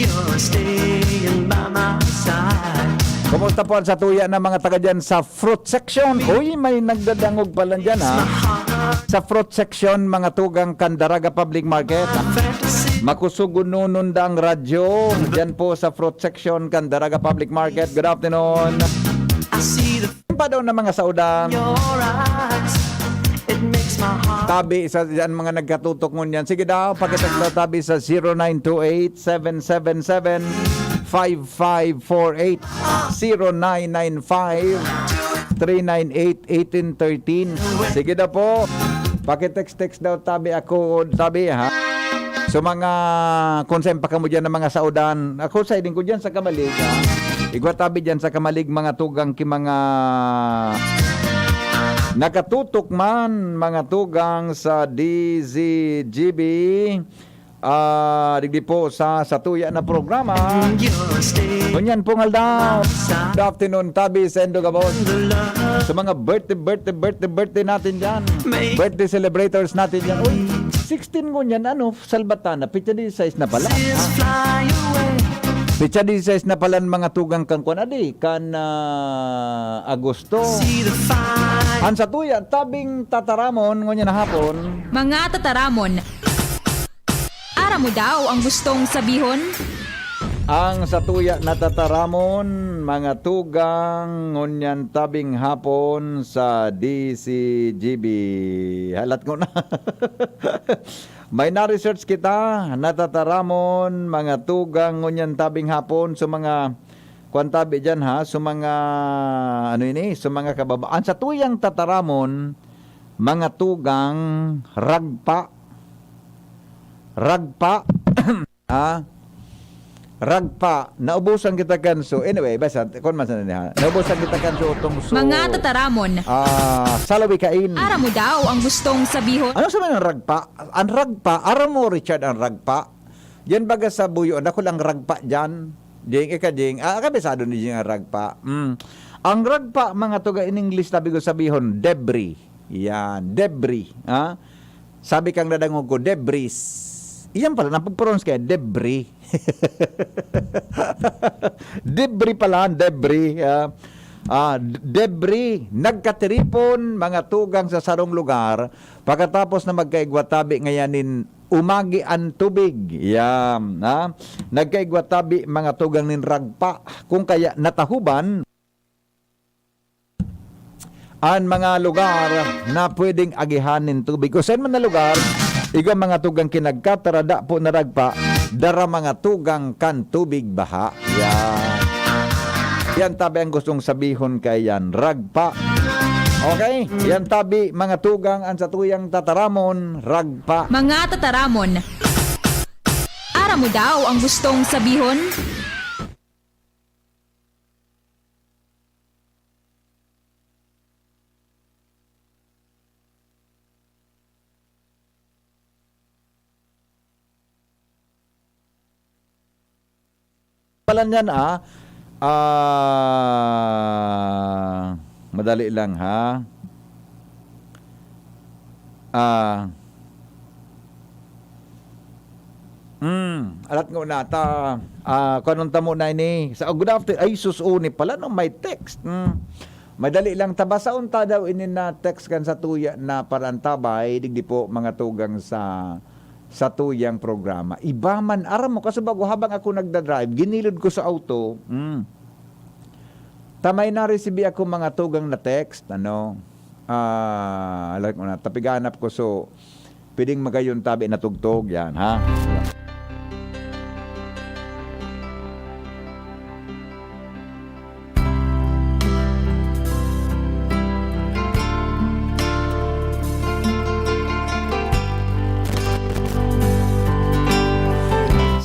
you're staying by my side. Kumusta po sa tuya ng mga taga dyan sa fruit section? Uy, may nagdadangog pala dyan ha. Sa fruit section, mga tugang Candaraga Public Market. Fantasy, Makusugununun ang radyo. Dyan po sa fruit section, Candaraga Public Market. Good afternoon. I see the Pa daw na mga saudang. your eyes. It makes my heart Tabi sa dyan mga nagkatutok mo niyan. Sige daw, pakitag daw tabi sa 0928-777-5548 0995-398-1813. Sige daw po. Pakitext-text daw tabi ako tabi ha. So mga konsem pa kamo dyan ng mga saudan. Ako sa idin ko dyan sa Kamalig ha. Igwa tabi dyan sa Kamalig mga tugang ki mga nakatutok man mga tugang sa DZGB digdi po sa tuya na programa. you're staying Kunyan po ngaldaw. Good afternoon tabi sa Endogabon. the love. Sa mga birthday natin dyan. Birthday celebrators natin dyan. Uy, 16 ngunyan ano, Salbatana, pitsa 16 na pala. Just fly away. Pitsa 16 na pala mga tugang kang kunadi kan Agosto. See the fire. Ang sa tuya, tabing tataramon ngunyan na hapon. Mga tataramon, ara mo daw ang gustong sabihon? Ang sa tuya na tataramon, mga tugang ngunyan tabing hapon sa DCGB. Halat ko na. May na-research kita, natataramon, mga tugang ngunyan tabing hapon sa mga kwantabi dyan ha, sa mga ano ini, sa mga kababaan. Sa tuyang tataramon, mga tugang ragpa. Ha? Ragpa, naubusan kita kanso. Anyway, basta, kung man sana niya, naubusan kita kanso itong so... Mga tataramon, salawi kain. ara mo daw ang gustong sabihon? Ano sabi ng ragpa? Ang ragpa, aram mo Richard ang ragpa. Yan baga sa buyo, ako lang ragpa dyan. Ding, ikading, kabisado ni Ding ang ragpa. Ang ragpa, mga tuga in English, sabi ko sabihon, debris. Yan, debris. Ha? Sabi kang dadangog ko, debris. Iyan pala, napag-pronounce kaya, debris. Debris pala, debris. Debris, nagkatiripon mga tugang sa sarong lugar pagkatapos na magkaigwatabi ngayanin umagi ang tubig. Yan, nagkaigwatabi mga tugang nin ragpa kung kaya natahuban ang mga lugar na pwedeng agihanin tubig. O saan man na lugar, iga mga tugang kinagkatarada po na ragpa, dara mga tugang kan tubig baha. Yan. Yan tabi ang gustong sabihon kay yan, ragpa. Okay? Yan tabi mga tugang ang sa tuyang tataramon, ragpa. Mga tataramon, ara mo daw ang gustong sabihon? Palan yan madali lang ha. Alat nga na ta kanong tamo na ini sa good afternoon ay susuni pala no may text. Madali lang tabasaon ta daw ini na text kan sa tuya na parantabay digdi po mga tugang sa tuyang programa. Iba man aram mo kasi bago habang ako nagda-drive, ginilid ko sa auto. Tamay na receive ako mga tugang na text, alam ko na, tapiganap ko so pwedeng magayon tabi na tugtog yan, ha?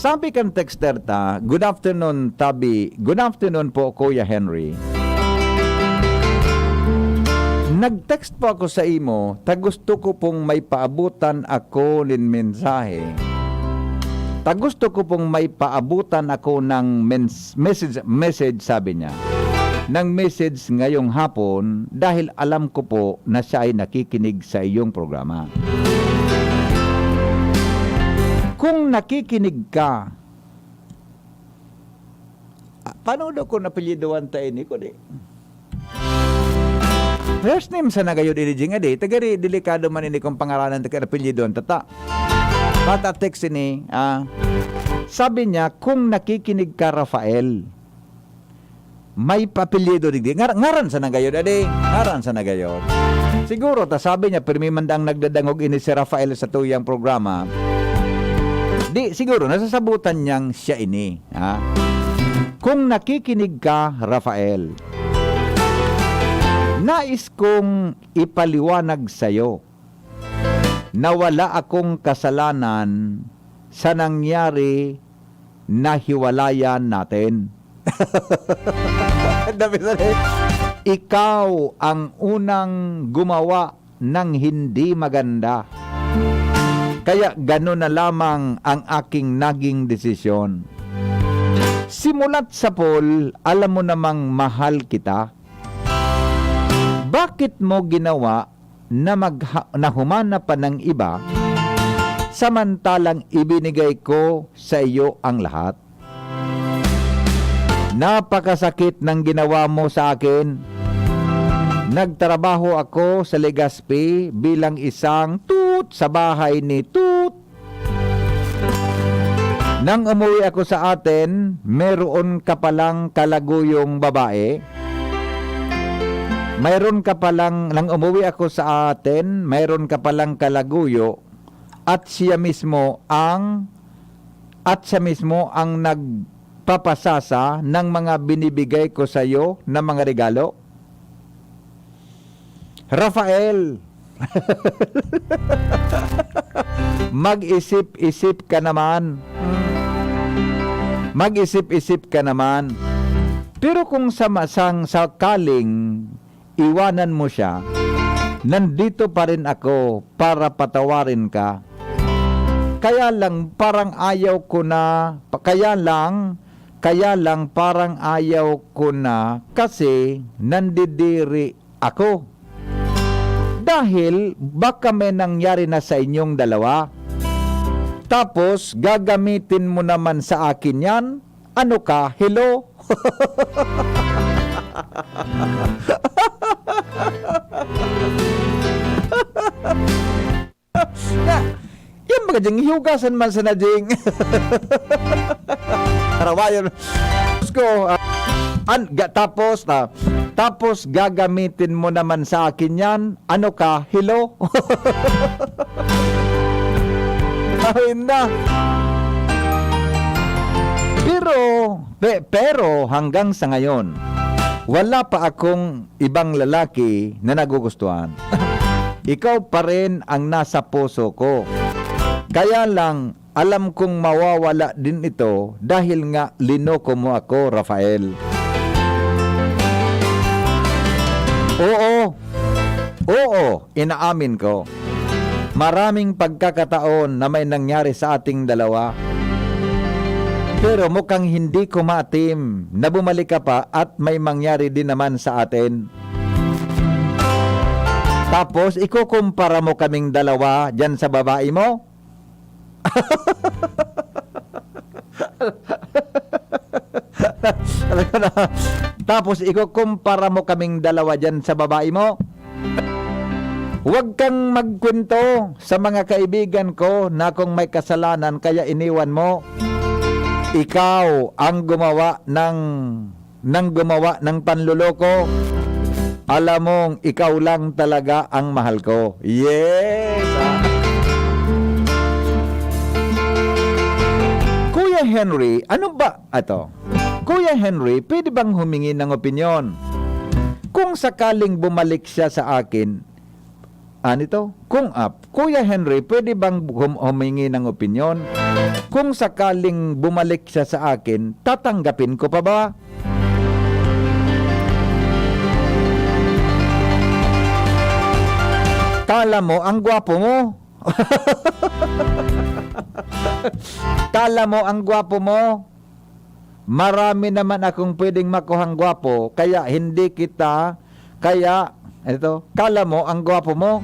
Sabi kang texter ta, good afternoon tabi, good afternoon po Kuya Henry. Nag-text po ako sa imo, gusto ko pong may paabutan ako ng mensahe. Gusto ko pong may paabutan ako ng message sabi niya. Ng message ngayong hapon dahil alam ko po na siya ay nakikinig sa iyong programa. Kung nakikinig ka paano daw ko napilyiduan tayo ni ko di? First name sa nagayon ilijing adi, tagari delikado man ini kong pangaranan taga napilyiduan tata. Bata text ini, sabi niya, kung nakikinig ka Rafael, may papilyedo digdi. Ngaran sa nagayon adi, ngaran sa nagayon. Siguro ta sabi niya, pirmi mandang nagdadangog ini si Rafael sa tuyang programa. Di, siguro, nasasabutan niyang siya ini. Ha? Kung nakikinig ka, Rafael, nais kong ipaliwanag sa'yo na wala akong kasalanan sa nangyari na hiwalayan natin. Ikaw ang unang gumawa ng hindi maganda. Kaya gano'n na lamang ang aking naging desisyon. Simulat sa Paul, alam mo namang mahal kita. Bakit mo ginawa na humana pa ng iba, samantalang ibinigay ko sa iyo ang lahat? Napakasakit ng ginawa mo sa akin. Nagtrabaho ako sa Legazpi bilang isang tut sa bahay ni Tut. Nang umuwi ako sa atin, meron ka palang kalaguyong babae. Mayroon ka palang, nang umuwi ako sa atin, mayroon ka palang kalaguyo at siya mismo ang nagpapasasa ng mga binibigay ko sa iyo na mga regalo. Rafael, mag-isip-isip ka naman. Mag-isip-isip ka naman. Pero kung sakaling iwanan mo siya, nandito pa rin ako para patawarin ka. Kaya lang parang ayaw ko na, parang ayaw ko na kasi nandidiri ako. Dahil baka may nangyari na sa inyong dalawa. Tapos gagamitin mo naman sa akin yan. Ano ka? Hello? Yan mga diyang hiugasan man sa najing. Tarawayan. Tapos gagamitin mo naman sa akin yan. Ano ka? Hello? Ayun na. Pero hanggang sa ngayon, wala pa akong ibang lalaki na nagugustuhan. Ikaw pa rin ang nasa puso ko. Kaya lang, alam kong mawawala din ito dahil nga linoko mo ako, Rafael. Oo, inaamin ko. Maraming pagkakataon na may nangyari sa ating dalawa. Pero mukhang hindi ko maatim na bumalik ka pa at may mangyari din naman sa atin. Tapos, ikukumpara mo kaming dalawa dyan sa babae mo? Tapos, ikukumpara mo kaming dalawa dyan sa babae mo? Huwag kang magkwento sa mga kaibigan ko na kung may kasalanan kaya iniwan mo. Ikaw ang gumawa ng panluloko. Alam mong ikaw lang talaga ang mahal ko. Yes! Kuya Henry, ano ba? Kuya Henry, pwede bang humingi ng opinyon? Kung sakaling bumalik siya sa akin, Kuya Henry, pwede bang humingi ng opinyon? Kung sakaling bumalik siya sa akin, tatanggapin ko pa ba? Kala mo, ang gwapo mo. Kala mo, ang gwapo mo. Marami naman akong pwedeng makuhang gwapo, kaya hindi kita, kala mo, ang gwapo mo.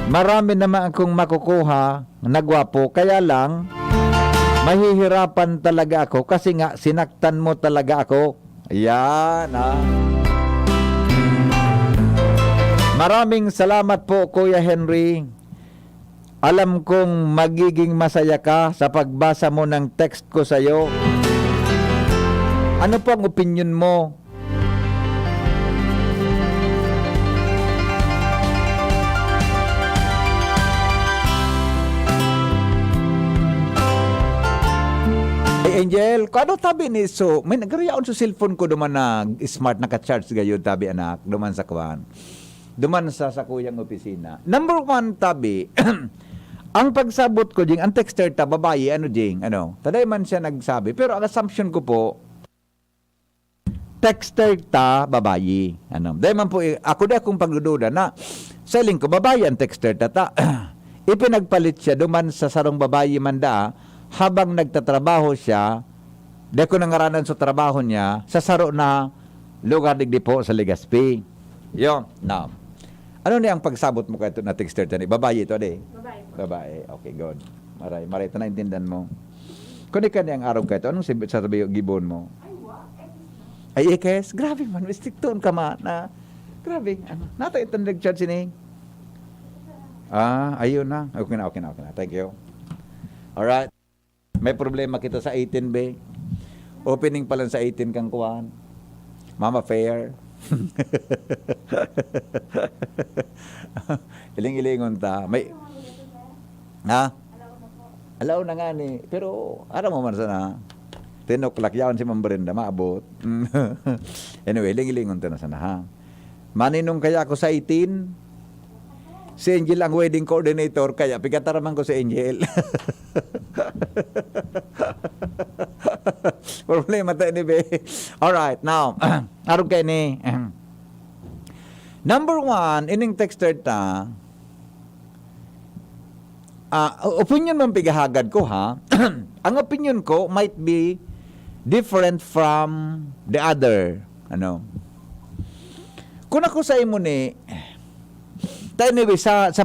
Marami naman akong makukuha na gwapo, kaya lang, Mahihirapan talaga ako kasi nga sinaktan mo talaga ako. Ayan, ha. Maraming salamat po, Kuya Henry. Alam kong magiging masaya ka sa pagbasa mo ng text ko sa iyo. Ano po ang opinion mo? Angel, kano tabi ni so, may nagariyaon sa cellphone ko duman na smart naka-charge gayon tabi anak, duman sa kuan. Duman sa kuyang opisina. Number 1 tabi, ang pagsabot ko jing, ang texter ta babae ano jing, ano. Taday man siya nagsabi, pero ang assumption ko po texter ta babae, ano. Dahil man po ako di akong pagdududa na selling ko babae ang texter ta. Ipinagpalit siya duman sa sarong babae manda habang nagtatrabaho siya, di ko nangaranan sa trabaho niya, sa saro na lugar digdi po sa Legazpi. Yun. Now, ano niya ang pagsabot mo kayo na texter tani? Babae ito, ade? Babae. Okay, good. Maray, ito naintindihan mo. Kung ka niya ang araw kayo, anong sasabi yung gibon mo? Ay, ekes? Grabe man, mistiktoon ka ma, na, grabe, ano, nato ito nag-charge sining. Ayun na. Okay na. Thank you. Alright. May problema kita sa 18, be. Opening pa lang sa 18 kang kuwan. Mama Fair. Iling-ilingon ta. May... Ha? Alaw na nga ni. Pero, aram mo man sana. 10 o'clock yawan si Ma'am Brenda. Maabot. Anyway, iling-ilingon ta na sana, ha? Maninong kaya ako sa 18? Si Angel ang wedding coordinator, kaya pikataraman ko si Angel. Problema tayo ni Be. Alright, now, araw kayo ni. Number 1, ining texter ta, opinion mong pigahagad ko, ha? Ang opinion ko might be different from the other. Ano? Kung ako sa imo ni, anyway, sa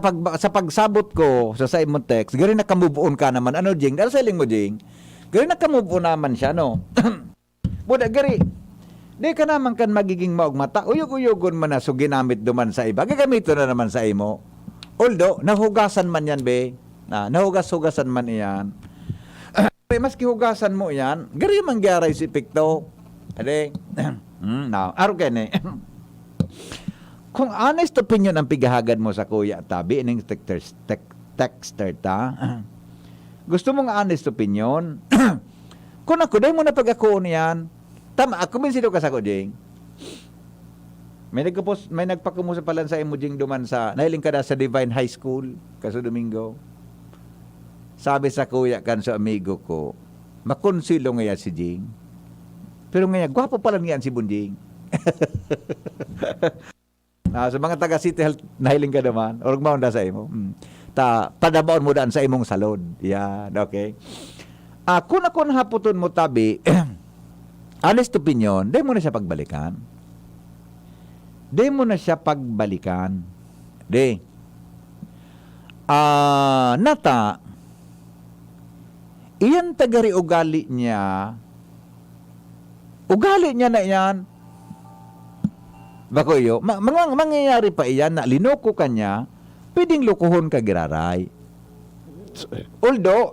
pagsabot ko sa imong text, gari na ka-move on ka naman. Ano, Jing? Dahil sa iling mo, Jing? Gari na ka-move on naman siya, no? Buda, gari. Di ka naman kan magiging maugmata. Uyog-uyogon man na so ginamit duman sa iba. Gagamito na naman sa imo. Although, nahugasan man yan, be. Nahugas-hugasan man yan. Maski hugasan mo yan, gari mangyaray si Picto. Ade. Now, araw kayo ni. Kung honest opinion ang pigahagad mo sa kuya tabi, ining texter ta, gusto mong honest opinion, kung ako, dahil mo na pag-ako niyan, tama, ako minsido ka sa ko, Jing. May nagpakumusa pala sa imo, Jing, duman sa, nahiling ka na sa Divine High School, kaso Domingo. Sabi sa kuya kan sa amigo ko, makonsilo ngayon si Jing. Pero ngayon, gwapo pala ngayon si Bunjing. Sa mga taga City Health, nahiling ka naman. O maunda sa imo. Padabaon mo daan sa imong salod. Yan, okay. Kung ako nahaputon mo tabi, honest opinion, di mo na siya pagbalikan. Nata, iyan tagari ugali niya na yan, bakoyo, mangyayari pa iyan na linoko ka niya, pwedeng lukuhon ka giraray. Although,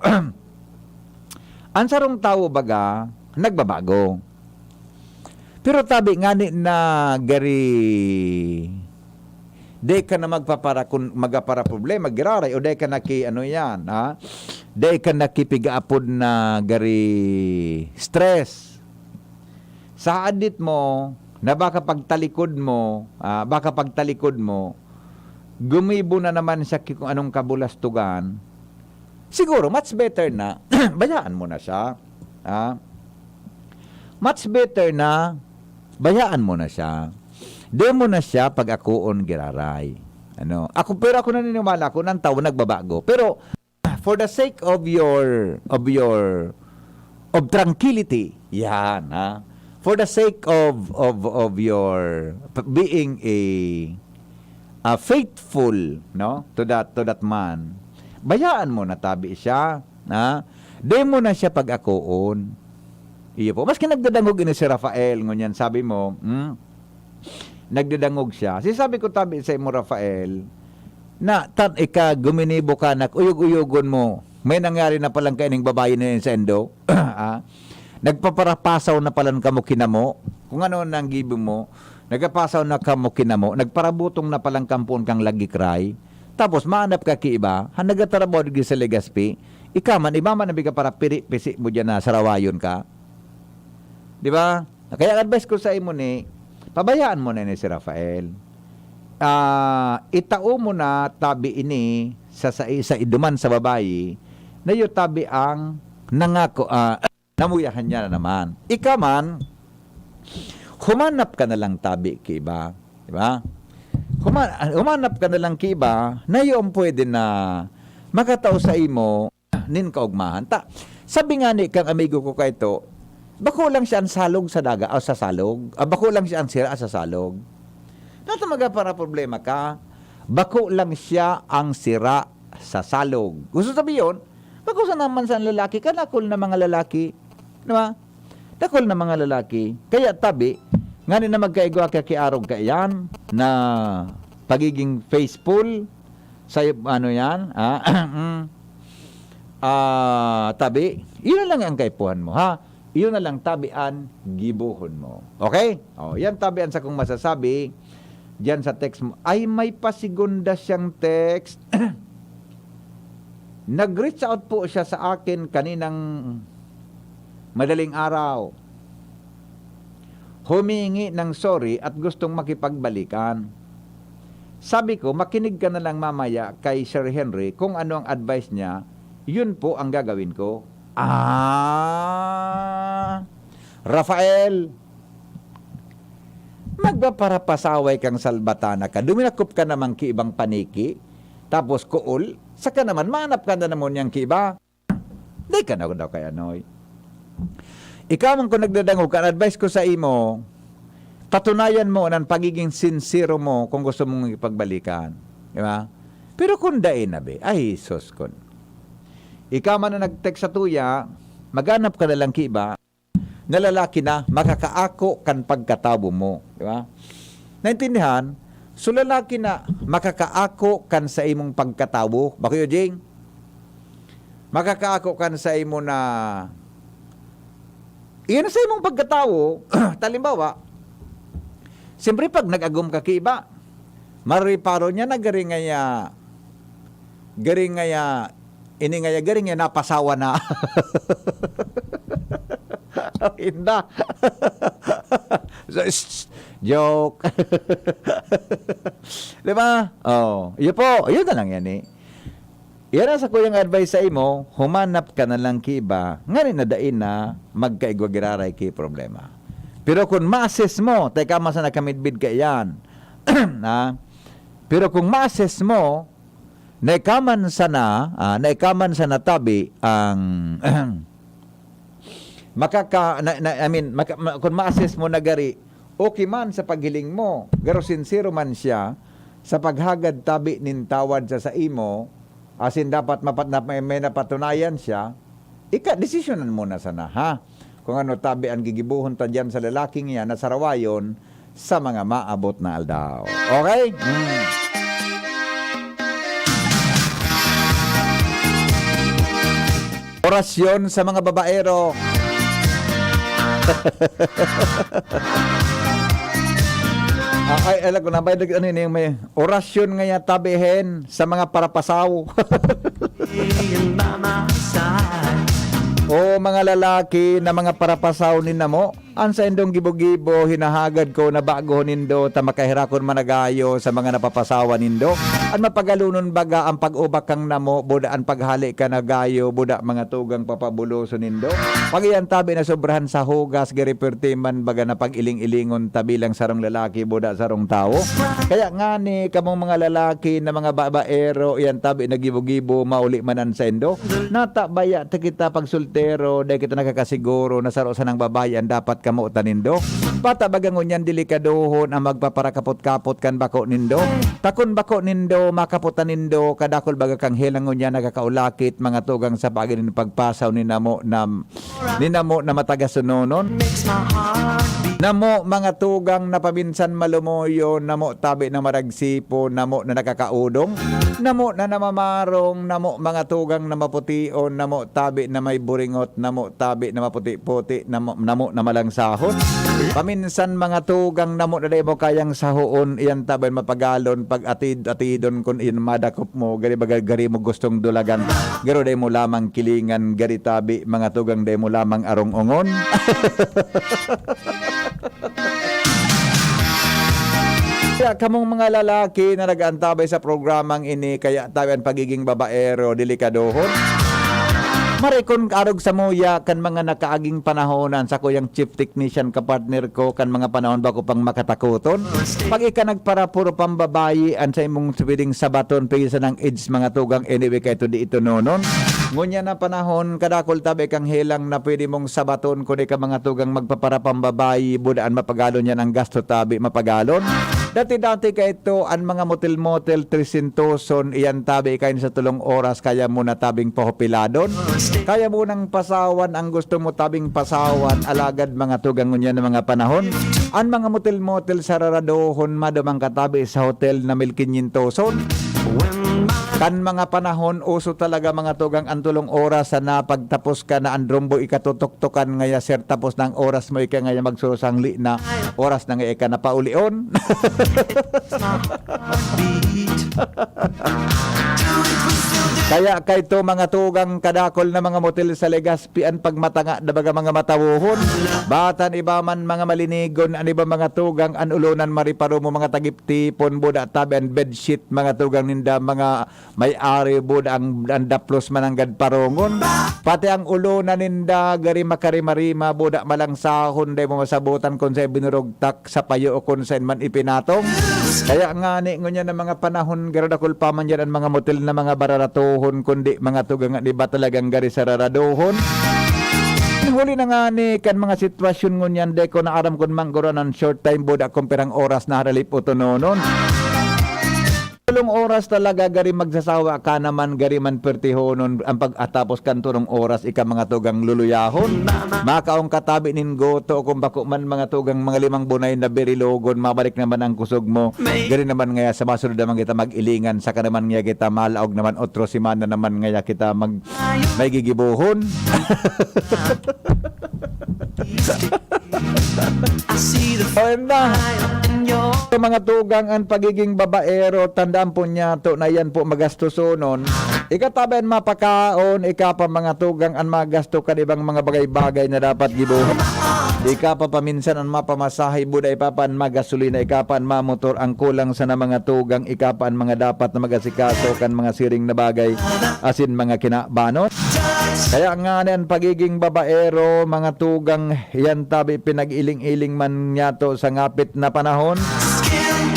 ang sarong tao baga, nagbabago. Pero tabi nga ni na gari, di ka na magapara problema, giraray, o di ka na ano yan, ha? Di ka na kipigaapod na gari stress. Sa adit mo, na baka pagtalikod mo, gumibo na naman siya kung anong kabulastugan, siguro, much better na, bayaan mo na siya. Much better na, bayaan mo na siya. Di mo na siya pag-akuon giraray. Pero ako naniniwala ko, ng tao nagbabago. Pero, for the sake of tranquility, yan, for the sake of your being a faithful, no, to that man, bayaan mo na tabi siya, Di mo na siya pag-akoon. Iyo po. Maski nagdadangog ini si Rafael, ngunyan, sabi mo, nagdadangog siya. Sabi ko tabi sa imo, Rafael, na guminibo ka, uyog-uyogon mo. May nangyari na palang kaining babae na yun sa endo. Nagpaparapasaw na palang kamo kinamo. Kung ano nang gibo mo, nagpapasaw na kamo kinamo. Nagparabutong na palang kampon kang lagi cry. Tapos maanap ka ki iba, nagatarabo di sa Legazpi. Ika man, iba man nabiga para pisi mo dyan na sarawayon ka. Di ba? Kaya advice ko sa imo ni, pabayaan mo na ni si Rafael. Itao mo na tabi ini sa iduman sa babae na yung tabi ang nangako, namuyahan niya na naman. Ika man, humanap ka na lang tabi kiba. Di ba? Humanap ka na lang kiba na yung pwede na makatao sa imo nin kaugmahan. Sabi nga ni kang amigo ko kay to, bako lang siya ang salog sa daga o sa salog. Bako lang siya ang sira sa salog. Natamaga para problema ka, bako lang siya ang sira sa salog. Gusto sabihin, bako sa naman sa lalaki, kanakol na mga lalaki. Diba? Dakol na mga lalaki. Kaya tabi, nga na magkaigwa kakiarog ka yan, na pagiging faithful, sa ano yan, tabi, yun na lang ang kaipuhan mo, ha? Yun na lang tabian, gibuhon mo. Okay? Yan tabian sa kung masasabi, diyan sa text mo. Ay, may pasigunda siyang text. Nag-reach out po siya sa akin kaninang madaling araw. Humingi ng sorry at gustong makipagbalikan. Sabi ko, makinig ka na lang mamaya kay Sir Henry kung ano ang advice niya, yun po ang gagawin ko. Rafael, magpaparapasaway kang salbatana ka, duminakop ka naman ki ibang paniki, tapos kuul, saka naman manap ka na naman niyang kiba. Di ka na daw kay Anoy. Ikaw man kung nagdadangog ka, advice ko sa imo, patunayan mo ng pagiging sincero mo kung gusto mong ipagbalikan. Di ba? Pero kung dain na be, ay sus kon. Ikaw man na nag-text sa tuya, maghanap ka na lang kiba, na lalaki na makakaako kan pagkatabo mo. Di ba? Naintindihan? So lalaki na makakaako kan sa imong pagkatabo. Bakit Jing? Makakaako kan sa imo na iyan sa imong pagkatawo, talimbawa, siyempre pag nag-agum ka kiba, mariparo niya na garing ngaya napasawa na. Hinda. Joke. Diba? Yun po. Yun na lang yan eh. Yan ang sa kuyang advice sa imo, humanap ka na lang kiba, nga rin na dain na magkaigwagiraray ki problema. Pero kung ma-assess mo, teka masa nakamidbid ka yan, pero kung ma-assess mo, naikaman sana tabi ang kung ma-assess mo na gari, okay man sa paghiling mo, garo sincero man siya, sa paghagad tabi nin tawad sa imo, asin dapat may napatunayan siya, desisyonan mo na sana, ha? Kung ano tabi ang gigibuhon ta dyan sa lalaking yan na sarawayon sa mga maabot na aldaw. Okay? Orasyon sa mga babaero. Alam ko na, may orasyon nga tabihin sa mga parapasaw. Staying by my side. O mga lalaki na mga parapasaw ninna mo, ansa indong gibo-gibo, hinahagad ko na bago nindo, tamakahirakon managayo sa mga napapasawa nindo. An mapagalunon baga ang pag-ubak kang namo, buda ang paghali ka na gayo, buda mga tugang papabuloso nindo. Pag iyan tabi na sobrahan sa hugas, garipertiman baga na pag-iling-ilingon tabi lang sarong lalaki, buda sarong tao. Kaya nga ni kamong mga lalaki na mga babaero, iyan tabi na gibo-gibo, mauli manan sa indo. Natabaya ta kita pag sultero, dahil kita nakakasiguro na saro sa ng babayan, dapat kamo tanindo. Bata bagangon yan delikadohon ang magpaparakapot-kapot kan bako nindo. Takon bako nindo makaputan nindo kadakol baga kang helangon yan nagakaulakit mga tugang sa pagin pagpasaw ni namo na matagasunonon. makes my heart beat. Namo mga tugang na paminsan malumoyo, namo tabi na maragsipo, namo na nakakaudong, namo na namamarong, namo mga tugang na maputiyon, namo tabi na may buringot, namo tabi na maputi-puti, namo na malangsahon. Paminsan mga tugang namo na mo kayang sahoon, iyan tabi mapagalon, pag atid-atidon kun iyan madakop mo, gari mo gustong dulagan, garo day mo lamang kilingan, gari tabi mga tugang day mo lamang arong-ongon. Kaya kamong mga lalaki na nag-antabay sa programang ini, kaya tayo ang pagiging babaero, delikadohon. Marikon arog sa muya kan mga nakaaging panahonan sa kuyang chief technician kapartner ko kan mga panahon ba ko pang makatakuton. Pag ika nagpara puro pambabayi an sa imong subiling sabaton pisa ng age mga tugang anyway kay to di ito nonon. Ngunya na panahon kadakol tabi kang helang na pwede mong sabaton kundi ka mga tugang magpapara pambabayi budaan mapagalon yan ang gasto tabi mapagalon. Dati-dati ka ito, ang mga motel-motel, 300,000, iyan tabi kain sa 3 oras, kaya mo na tabing pahopiladon. Kaya mo nang pasawan, ang gusto mo tabing pasawan, alagad mga tugang niya ng mga panahon. Ang mga motel-motel sa raradohon, madamang katabi sa hotel na 1,500,000. Kan mga panahon, uso talaga mga tugang ang 3 oras na pagtapos ka na andrombo ikatutok-tokan ngaya sir tapos ng oras mo ika ngaya magsurusangli na oras na nga ika na paulion. Kaya kay to mga tugang kadakol na mga motel sa Legazpi an pagmatanga dabaga mga matawuhon. Batan iba man mga malinigon an iba mga tugang an ulunan mariparo mo mga tagiptipon buda tabi an bedsheet mga tugang ninda mga may-ari buda ang daplos man ang gadparongon. Pati ang ulunan ninda gari makarimarima buda malangsahon day mo masabutan kun sa binurugtak sa payo o kun sa man ipinatong. Kaya nga ni ngunya na mga panahon garadakol pa man yan ang mga motel na mga bararatuhon kundi mga tugang di ba talagang gari sa raradohon. Huli na nga ni kan mga sitwasyon ngunyan de ko na aram kun manggoro ng short time buda kumperang oras na haralip o tononon. Tulong oras talaga gari magsasawa ka naman gari man pertihonon ang pag-atapos kan tulong oras ika mga tugang luluyahon. Makaong katabi nin goto kung bako man mga tugang mga 5 bunay na berilogon mabalik naman ang kusog mo. Gari naman ngaya sa masunod naman kita mag-ilingan saka naman ngaya kita malaog naman otro simana naman ngaya kita may gigibuhon. I see the Ayun na. fire in your Sa mga tugang ang pagiging babaero, tandaan po niya to na yan po magastusonon. Ikataban mapakaon, ikapa mga tugang ang magasto ka ibang mga bagay-bagay na dapat gibuhon. Ikapa paminsan ang mapamasahay buday papan magasolina, ikapa ang mamotor ang kulang sa na mga tugang, ikapa ang mga dapat na magasikaso kan mga siring na bagay asin mga kinabanot. Kaya nga ang pagiging babaero, mga tugang yan tabi pinag-iling-iling man yato sa ngapit na panahon. skin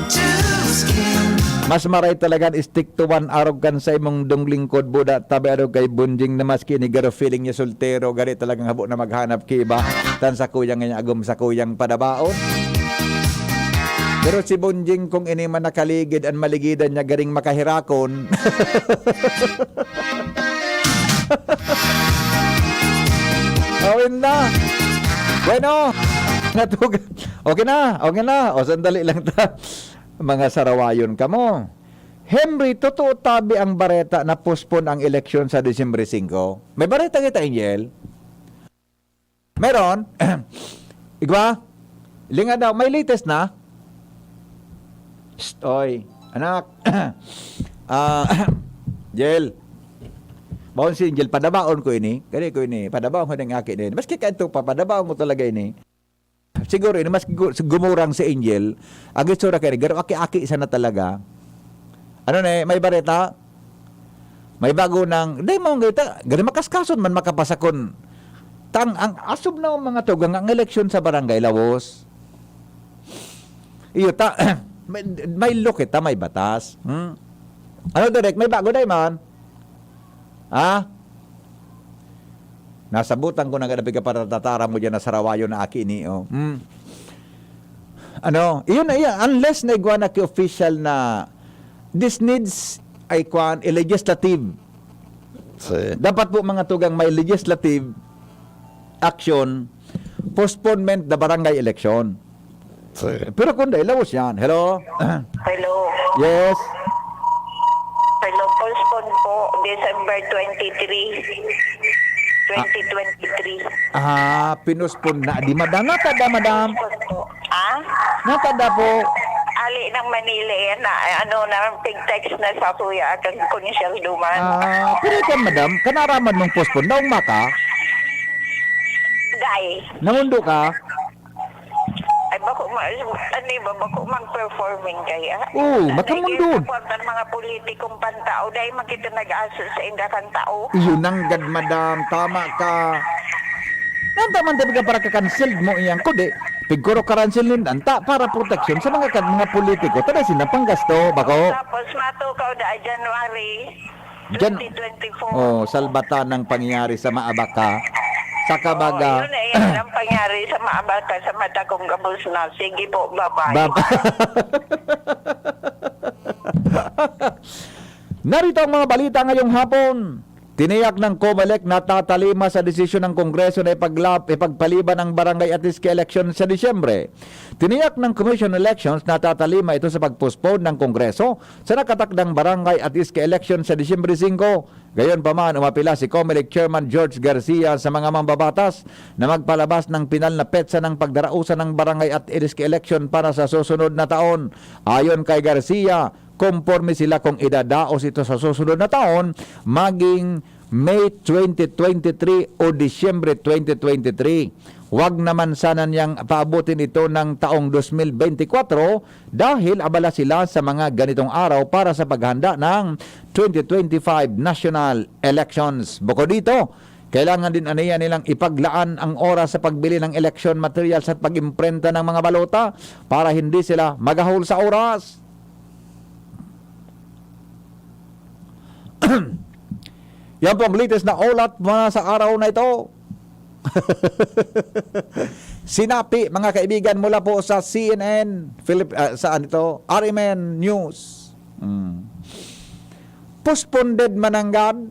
to skin. Mas maray talaga stick to one arog kan sa imong dunglingkod buda tabi arog kay bunjing na maski ni garo feeling niya soltero gari talagang habo na maghanap kiba tan sa kuyang nga agom sa kuyang padabaon. Pero si bunjing kung ini man nakaligid an maligidan niya garing makahirakon. Awin na. Bueno, natugan. Okay na. O sandali lang ta. Mga sarawayon ka mo. Henry, totoo tabi ang bareta na postpone ang eleksyon sa Disyembre 5. May bareta kita, Angel? Meron? Igwa? Linga daw. May latest na? Shh, oy. Anak. Jel. Bawon si Angel, padabaon ko ini. Kani ko ini, padabaon ko ng akin din. Maski ka ito pa, padabaon mo talaga ini. Siguro ini, mas gumurang si Angel. Agit sura kaya, garo aki-aki sana talaga. Ano na, may bareta? May bago ng, hindi mo nga, gari makaskason man makapasakon. Ang asub na mga tugang, ang eleksyon sa barangay, Lawos. Iyo, may look ita, may batas. Ano direct, may bago day man? Ha? Nasabutan ko na ganabi ka para tatara mo dyan na sarawayo na aki ni. Oh. Ano, iyon na yan. Unless na igwa na ki-official na this needs ay kwan, legislative. Dapat po mga tugang may legislative action, postponement the barangay election. Pero kung dahil lawas yan. Hello? Hello. Yes? Hello, postpone po, December 23, 2023. Pinuspon na. Di madam. Natada, madam. Postpone po. Ah? Natada po. Ali ng Manila yan na, pig-text na sa kuya kang Kunsyal Duman. Pero ikaw, madam, kanaraman mong postpon. Naong maka? Guy, Nangundo ka? ay bako mag-performing kaya. Oo, makamundod. Ang mga politikong pantao, dahil makita nag-aso sa indakan tao. Iyon ang gad, madam. Tama ka. Nantaman tabi ka para ka-cancel mo iyang kundi. Pigkuro ka-cancel anta para protection sa mga politiko. Tada sinapang gasto, bako. Tapos matukaw na January Jan- 2024. Salbata ng pangyayari sa Maabaka. Sa Kabaga. Yun eh, yan ang pangyari sa Maabaka sa mata kong gabos na. Sige po, bye-bye. Narito ang mga balita ngayong hapon. Tiniyak ng COMELEC na tatalima sa desisyon ng Kongreso na ipagpaliban ang barangay at iske election sa Disyembre. Tiniyak ng Commission on Elections na tatalima ito sa pagpostpone ng Kongreso sa nakatakdang barangay at iske election sa Disyembre 5. Gayon pa man, umapila si COMELEC Chairman George Garcia sa mga mambabatas na magpalabas ng pinal na petsa ng pagdarausan ng barangay at iske election para sa susunod na taon. Ayon kay Garcia, konforme sila kung idadaos ito sa susunod na taon, maging May 2023 o Disyembre 2023. Huwag naman sana niyang paabutin ito ng taong 2024 dahil abala sila sa mga ganitong araw para sa paghanda ng 2025 national elections. Bukod dito, kailangan din nilang ipaglaan ang oras sa pagbili ng election materials at pag-imprenta ng mga balota para hindi sila magahol sa oras. Yan po ang latest na ulat mga sa araw na ito. Sinapi mga kaibigan mula po sa CNN, saan ito? RMN News. Postponed mananggad.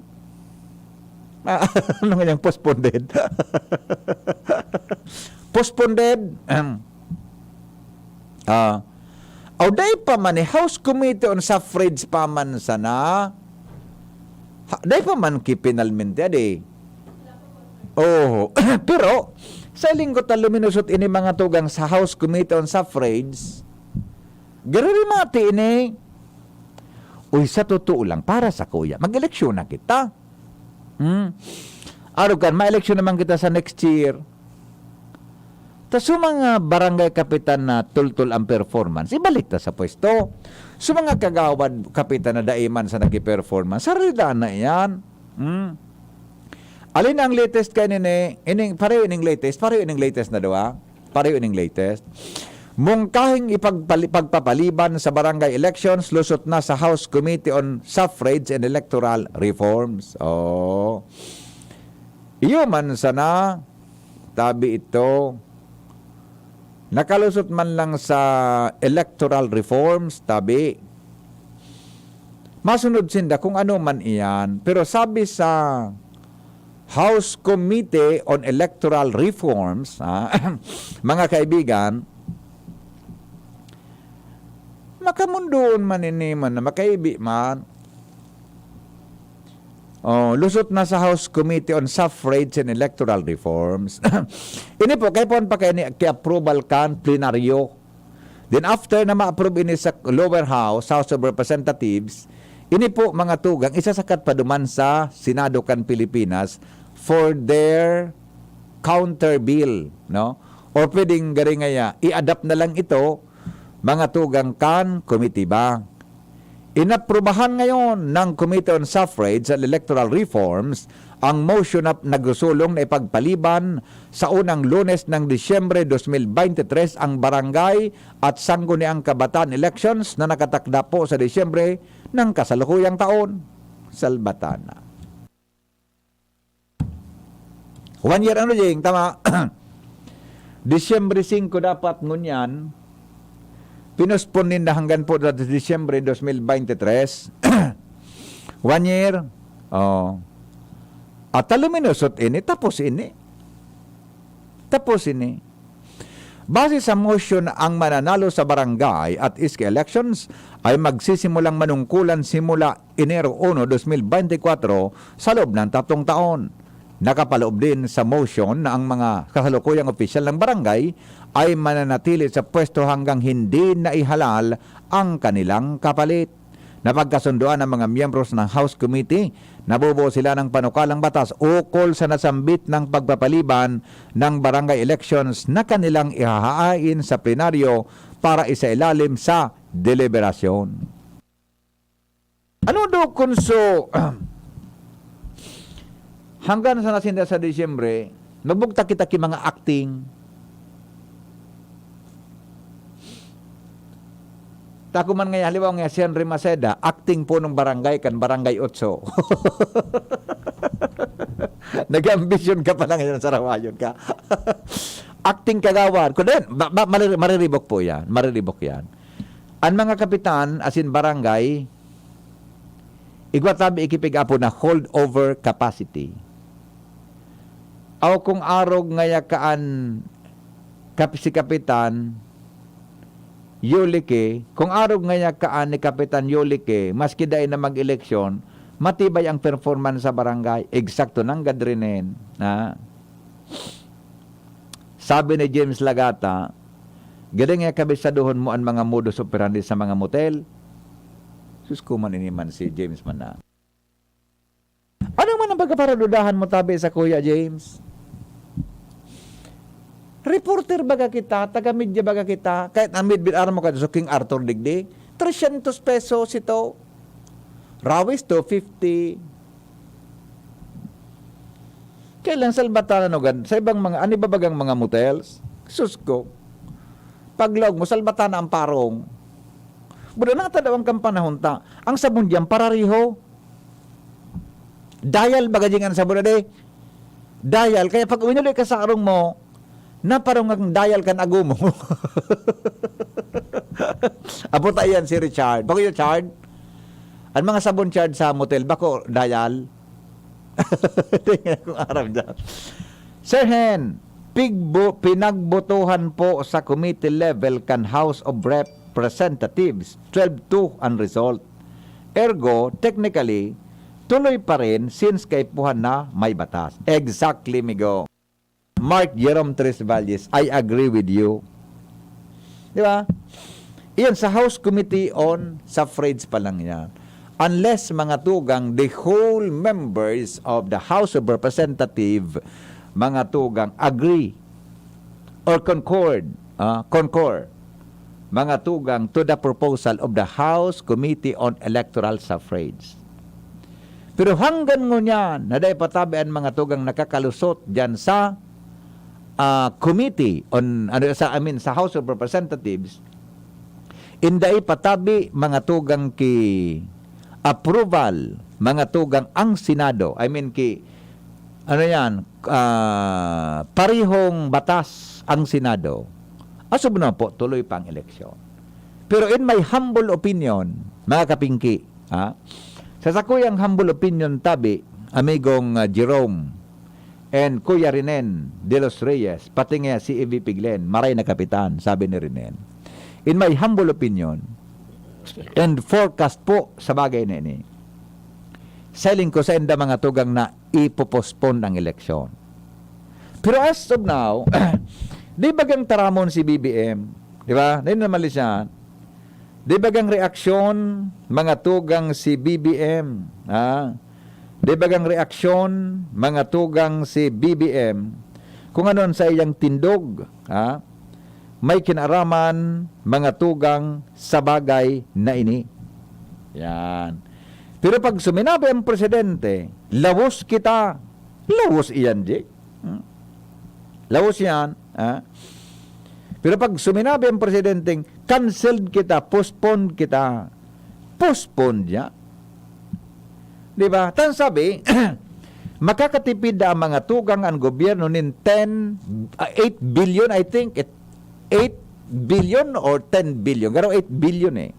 Ano nga yung postponed? Postponed. Day pa man House Committee on Suffrage pa man sana. Day pa man kipinalmente ade. Oh, pero sa linggo ta luminusot ini mga tugang sa House Committee on Suffrage. Garimati ini. Uy, sa totoo lang para sa kuya, mag-eleksyon na kita. Arugan, ma-eleksyon naman kita sa next year. Tas mga barangay kapitan na tultul ang performance, ibalik ta sa pwesto. So mga kagawad kapitan na daiman sa nag-performance, sarili na yan. Alin ang latest kay nini? Pareho ining latest na daw. Pareho ining latest. Mungkahing ipagpapaliban sa barangay elections, lusot na sa House Committee on Suffrage and Electoral Reforms. Oh. Iyo man sana, tabi ito, nakalusot man lang sa electoral reforms, tabi. Masunod sinda kung ano man iyan. Pero sabi sa House Committee on Electoral Reforms, mga kaibigan, makamundoon man ini man na makaibi man. Lusot na sa House Committee on Suffrage and Electoral Reforms. Ini po, kaya po pa kayo approval kan, plenaryo. Then after na ma-approve ini sa lower house, House of Representatives, ini po mga tugang, isasakat pa duman sa Senado kan Pilipinas for their counter bill, no? Or pwedeng garingaya, i-adapt na lang ito, mga tugang kan committee ba? Inaprubahan ngayon ng Committee on Suffrage and Electoral Reforms ang motion na nagsulong na ipagpaliban sa unang Lunes ng Disyembre 2023 ang barangay at sangguniang kabataan elections na nakatakda po sa Disyembre ng kasalukuyang taon. Salbatana. 1 year ano jing, tama. Disyembre 5 dapat ngunyan. Pinosponin na hanggang po sa Disyembre 2023. 1 year. Oh. At aluminusot ini, tapos ini. Tapos ini. Base sa motion ang mananalo sa barangay at iski elections ay magsisimulang manungkulan simula Enero 1, 2024 sa loob ng 3 taon. Nakapaloob din sa motion na ang mga kasalukuyang opisyal ng barangay ay mananatili sa pwesto hanggang hindi na ihalal ang kanilang kapalit. Napagkasunduan ng mga miyembros ng House Committee, nabubuo sila ng panukalang batas ukol sa nasambit ng pagpapaliban ng barangay elections na kanilang ihahain sa plenaryo para isailalim sa deliberasyon. Ano do kunso hanggang sa nasinda sa Disyembre, magbugta kita ki mga acting. Tako man nga halimbawa nga si Henry Maceda, acting po ng barangay kan barangay 8. Nag-ambisyon ka pa lang yan sa rawayon ka. Acting kagawad. Kunin, mariribok po yan. Mariribok yan. Ang mga kapitan, as in barangay, igwatabi ikipigapo na holdover capacity. Aw kung arog ngayakaan si kapitan, Yulike, kung arog ngayakaan ni Kapitan Yulike, maski dahil na mag-eleksyon, matibay ang performance sa barangay. Eksakto nang gadrinin. Sabi ni James Lagata, galing nga kabisaduhon mo ang mga modus operandi sa mga motel. Sus ko man iniman si James man na. Ano man ang pagkaparadudahan mo tabi sa Kuya James? Reporter baga kita, taga-media baga kita, kahit amid bilar mo ka sa King Arthur Digdig, 300 pesos ito. Rawis 250. Kailan salbatan no gan sa ibang mga ani babagang mga motels? Susko. Paglog mo salbatan ang parong. Buda na tadawang kampanahon ta. Ang sabon diyan parariho. Dial baga jingan sa buda de. Dial kaya pag uminuli ka sa arong mo, na parang ang dial kan agumo. Apo tayan si Richard. Bako yung Richard? Ang mga sabon charge sa motel, bako dial? Tingnan kong araw dyan. Sir Hen, pinagbotohan po sa committee level kan House of Representatives 12-2 ang result. Ergo, technically, tuloy pa rin since kay puhan na may batas. Exactly, Migo. Mark Jerome Tres Valles, I agree with you. Di ba? Iyan, sa House Committee on Suffrage pa lang yan. Unless mga tugang, the whole members of the House of Representatives, mga tugang, agree or concord, mga tugang, to the proposal of the House Committee on Electoral Suffrage. Pero hanggang ngunyan, na dahil patabian mga tugang nakakalusot dyan sa committee on sa House of Representatives, inday patabi mga tugang ki approval mga tugang ang Senado. I mean ki parihong batas ang Senado. Asub na po tuloy pang eleksyon. Pero in my humble opinion, mga kapingki, sa sakuyang humble opinion tabi, amigong Jerome and Kuya Rinen de los Reyes, pati nga si EVP Glenn, maray na kapitan, sabi ni Rinen. In my humble opinion, and forecast po sa bagay na ini, selling ko sa enda mga tugang na ipopospone ang eleksyon. Pero as of now, di bagang taramon si BBM, di ba? Di naman siya. Di bagang reaksyon mga tugang si BBM, di bagang reaksyon mga tugang si BBM kung anon sa iyang tindog, may kinaraman mga tugang sa bagay na ini. Yan. Pero pag suminabi ang presidente, lawos kita. Lawos iyan, Jake. Lawos yan. Pero pag suminabi ang presidente, canceled kita, postpone kita. Postpone niya. Diba? Tan sabi, makakatipid ang mga tugang ang gobyerno nin 8 billion, I think. 8 billion or 10 billion. Garo 8 billion eh.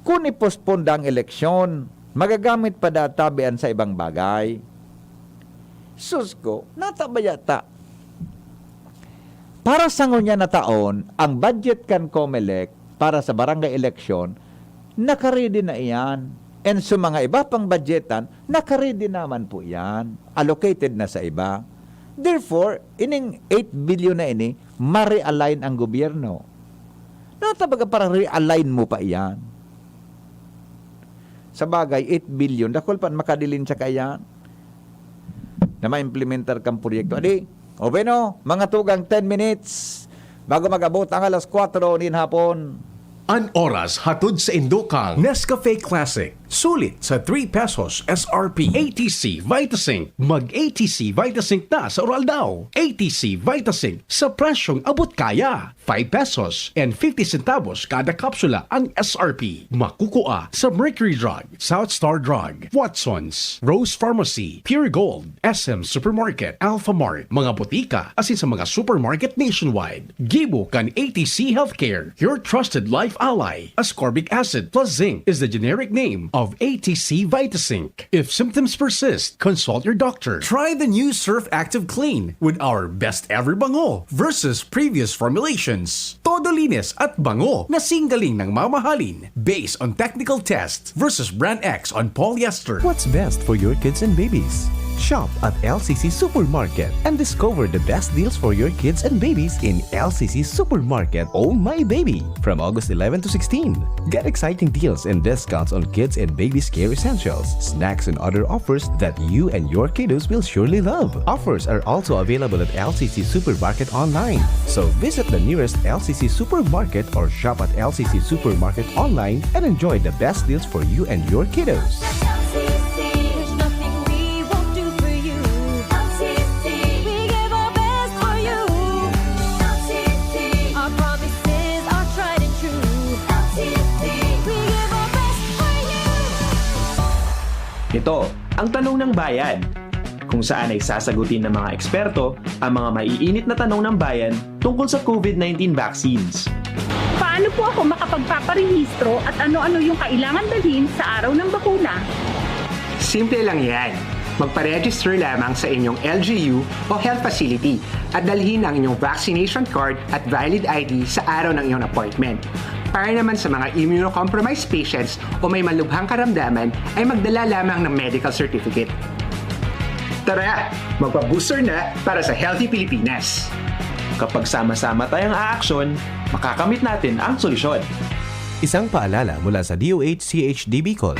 Kung iposponda ang eleksyon, magagamit pa databian sa ibang bagay. Sus ko, natabayata. Para sa ngunya na taon, ang budget kan COMELEC para sa barangay eleksyon, nakaredy na iyan. And sa mga iba pang budgetan, nakaredy naman po yan. Allocated na sa iba. Therefore, ining 8 billion na ini, ma-realign ang gobyerno. Natabaga para realign mo pa iyan. Sa bagay, 8 billion, dakol pan makadilin sa kayan na ma-implementar kang proyekto. Adi, o bueno, mga tugang 10 minutes bago mag-abot ang alas 4 din hapon. An oras hatod sa Indokang Nescafe Classic. Sulit sa 3 pesos SRP. ATC Vitasync. Mag-ATC Vitasync na sa oral daw. ATC Vitasync sa presyong abot kaya. 5 pesos and 50 centavos kada kapsula ang SRP. Makukuha sa Mercury Drug, South Star Drug, Watson's, Rose Pharmacy, Pure Gold, SM Supermarket, Alpha Mart, mga botika, asin sa mga supermarket nationwide. Gibo kan ATC Healthcare, your trusted life ally. Ascorbic acid plus zinc is the generic name of ATC Vitasync. If symptoms persist, consult your doctor. Try the new Surf Active Clean with our best ever bango versus previous formulations. Todo linis at bango na singgaling ng mamahalin based on technical tests versus brand X on polyester. What's best for your kids and babies? Shop at LCC Supermarket and discover the best deals for your kids and babies in LCC Supermarket. Oh my baby! From August 11 to 16. Get exciting deals and discounts on kids and babies care essentials, snacks and other offers that you and your kiddos will surely love. Offers are also available at LCC Supermarket online. So visit the nearest LCC Supermarket or shop at LCC Supermarket online and enjoy the best deals for you and your kiddos. Ito, ang tanong ng bayan. Kung saan ay sasagutin ng mga eksperto ang mga maiinit na tanong ng bayan tungkol sa COVID-19 vaccines. Paano po ako makapagpaparehistro at ano-ano yung kailangan dalhin sa araw ng bakuna? Simple lang yan. Magpa-register lamang sa inyong LGU o health facility at dalhin ang inyong vaccination card at valid ID sa araw ng iyong appointment. Para naman sa mga immunocompromised patients o may malubhang karamdaman ay magdala lamang ng medical certificate. Tara, magpa-booster na para sa Healthy Pilipinas! Kapag sama-sama tayong aaksyon, makakamit natin ang solusyon. Isang paalala mula sa DOH-CHD Bicol.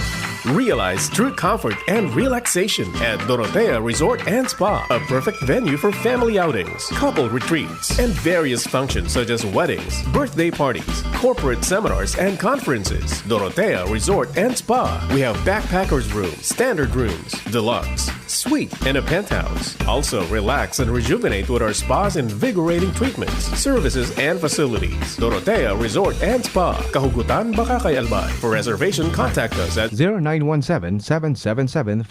Realize true comfort and relaxation at Dorotea Resort and Spa, a perfect venue for family outings, couple retreats, and various functions such as weddings, birthday parties, corporate seminars, and conferences. Dorotea Resort and Spa. We have backpackers rooms, standard rooms, deluxe, suite, and a penthouse. Also, relax and rejuvenate with our spas and invigorating treatments, services, and facilities. Dorotea Resort and Spa, Kahugutan, Bakakay, Albay. For reservation, contact us at 0917-777-5734.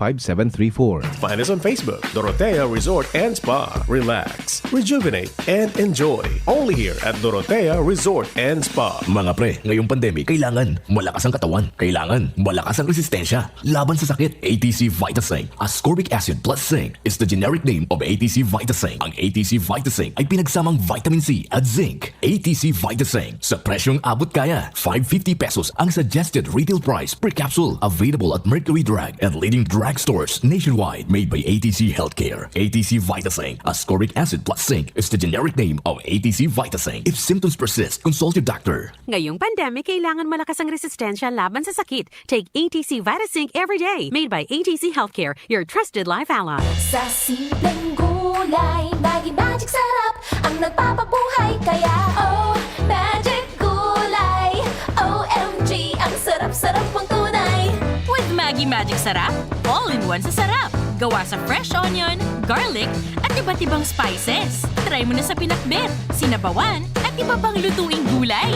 Find us on Facebook, Dorotea Resort and Spa. Relax, rejuvenate, and enjoy. Only here at Dorotea Resort and Spa. Mga pre, ngayong pandemic, kailangan malakas ang katawan. Kailangan malakas ang resistensya. Laban sa sakit, ATC Vitasync. Ascorbic acid plus zinc is the generic name of ATC Vitasync. Ang ATC Vitasync ay pinagsamang vitamin C at zinc. ATC Vitasync. Sa presyong abot kaya, 550 pesos ang suggested retail price per capsule. Available at Mercury Drug and leading drugstores nationwide. Made by ATC Healthcare. ATC Vitasync. Ascorbic acid plus zinc is the generic name of ATC Vitasync. If symptoms persist, consult your doctor. Ngayong pandemic, kailangan malakas ang resistensya laban sa sakit. Take ATC Vitasync every day. Made by ATC Healthcare, your trusted life ally. Sa simpleng gulay, Maggi Magic Sarap ang nagpapabuhay. Kaya, oh, Magic Gulay. OMG, ang sarap-sarap mong tunay. With Maggi Magic Sarap, all-in-one sa sarap. Gawa sa fresh onion, garlic, at iba't ibang spices. Try mo na sa pinakbet, sinabawan, at iba pang lutuing gulay.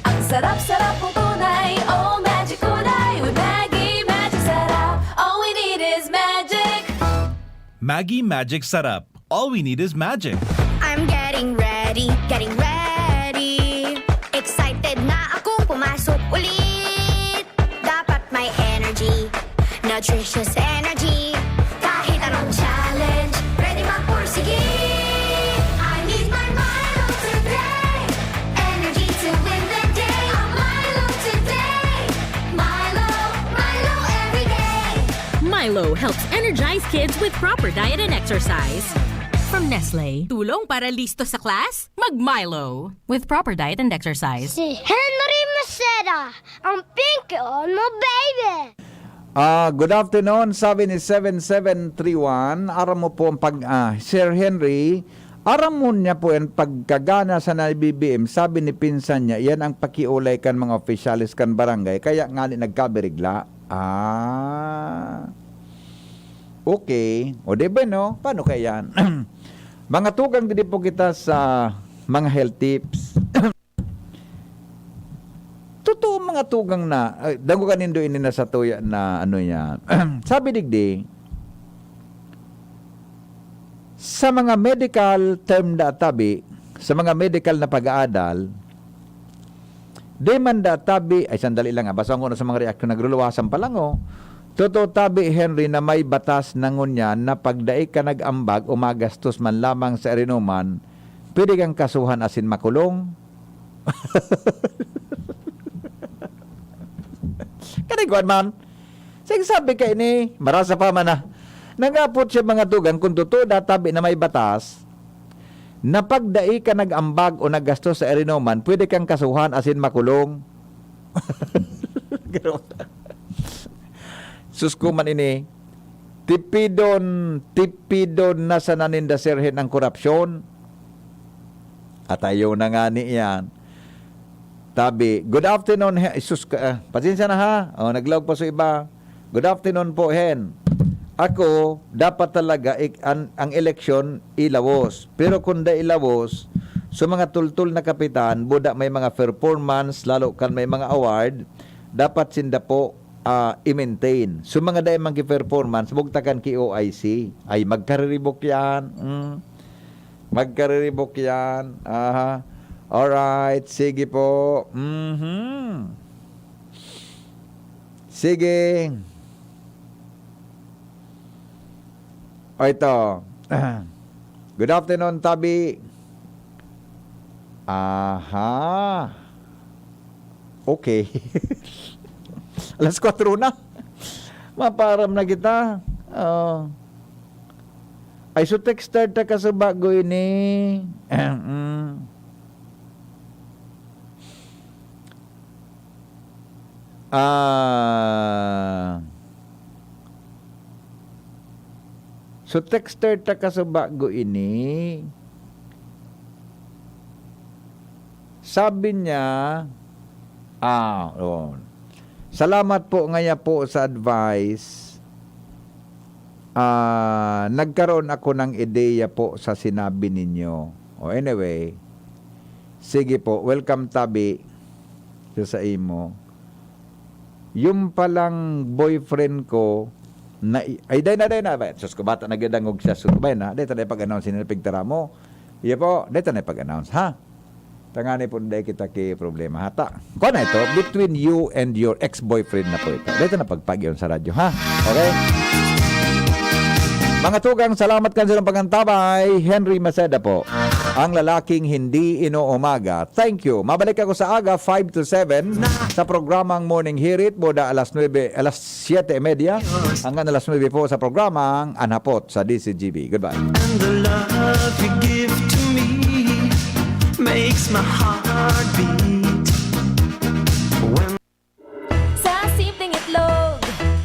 Ang sarap-sarap mong tunay. Oh, Magic Gulay with Maggi Magic Sarap. All we need is magic. Maggie Magic Sarap. All we need is magic. I'm getting ready, excited na akong pumasok ulit. Dapat may energy, nutritious energy. Kahit anong challenge, ready magpursige. I need my Milo today, energy to win the day. I'm Milo today, Milo, Milo every day. Milo helps energize kids with proper diet and exercise. From Nestle, tulong para listo sa class? Mag-Milo. With proper diet and exercise. Si Henry Maceda, ang Pinkion mo, baby! Good afternoon, sabi ni 7731. Aram mo po ang Sir Henry, aram mo niya po ang pagkagana sa BBM. Sabi ni pinsan niya, yan ang pakiulay kan mga opisyalis kan barangay. Kaya nga nagkabirigla. Okay. O diba no? Paano kaya yan? Mga tugang din po kita sa mga health tips. Totoo mga tugang na, dango kanindo ini na sa tuya na ano yan. Sabi digdi, sa mga medical term na tabi, sa mga medical na pag-aadal, di man da tabi, ay sandali lang basang ko na sa mga reaksyon nagruluwasan pa lang Totoo tabi, Henry, na may batas na ngunyan na pagdaig ka nag-ambag o magastos man lamang sa erinuman, pwede kang kasuhan asin makulong. Kaniguan man. Sige sabi ka ini, marasa pa man na. Nangapot siya mga tugang kung totoo na tabi na may batas, na pagdaig ka nag-ambag o nagastos sa erinuman, pwede kang kasuhan asin makulong. Suskuman ini, tipidon na sa naninda sirhin ang korupsyon. At ayaw na nga ni yan. Tabi, good afternoon, pasensya na ha. Naglawag pa sa iba. Good afternoon po, Hen. Ako, dapat talaga ang eleksyon ilawos. Pero kung da ilawos, sa mga tultul na kapitan, buda may mga performance, lalo kan may mga award, dapat sinda po i-maintain. So mga dahil mga performance, bugtakan ki OIC. Ay, magkariribok yan. Magkariribok yan. Alright, sige po. Sige. O ito. Good afternoon, Tabi. Okay. Alas 4 na. Maparam na kita. Ay, so texter ta ka sa bago ini. So texter ta ka sa bago ini. Sabi niya, salamat po ngaya po sa advice. Nagkaroon ako ng ideya po sa sinabi ninyo. Anyway, sige po, welcome Tabi sa imo. Yung palang boyfriend ko na ay day na sus ko bata nagadangog siya subay na day taday pag-announce ni pigtara mo. Iya po, day taday pag-announce ha. Tangani po day kita ki problema hata. Kuno ito between you and your ex-boyfriend na po ito. Day na pagpagyon sa radyo ha. Okay? Mga tugang, salamat kan sa pagantabay. Henry Maceda po. Ang lalaking hindi inuumaga. Thank you. Mabalik ako sa aga 5 to 7 sa programang Morning Hirit mula alas 7:30 hanggang alas 9 po sa programang Anhapot sa DCGB. Goodbye. And the love you give to me makes my heart beat.